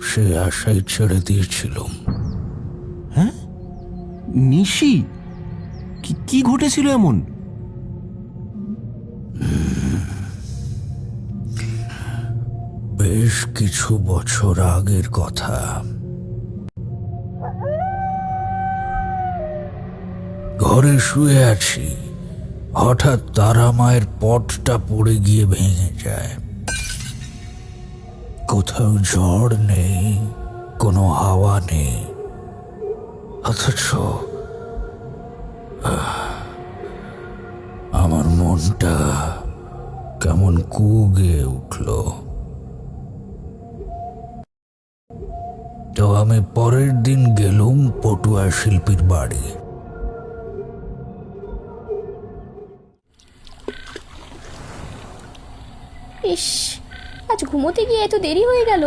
সে আশাই ছেড়ে দিয়েছিলাম। হ্যাঁ, নিশি, কি ঘটেছিল এমন? বেশ কিছু বছর আগের কথা। ঘরে শুয়ে আছি, হঠাৎ তারা মায়ের পটটা পড়ে গিয়ে ভেঙে যায়। কোথাও ঝড় নেই, কোনো হাওয়া নেই, অথচ আমার মনটা কেমন কুগে উঠল। তো আমি পরের দিন গেলুম পটুয়া শিল্পীর বাড়ি। ইস, আজ ঘুমোতে গিয়ে এত দেরি হয়ে গেল।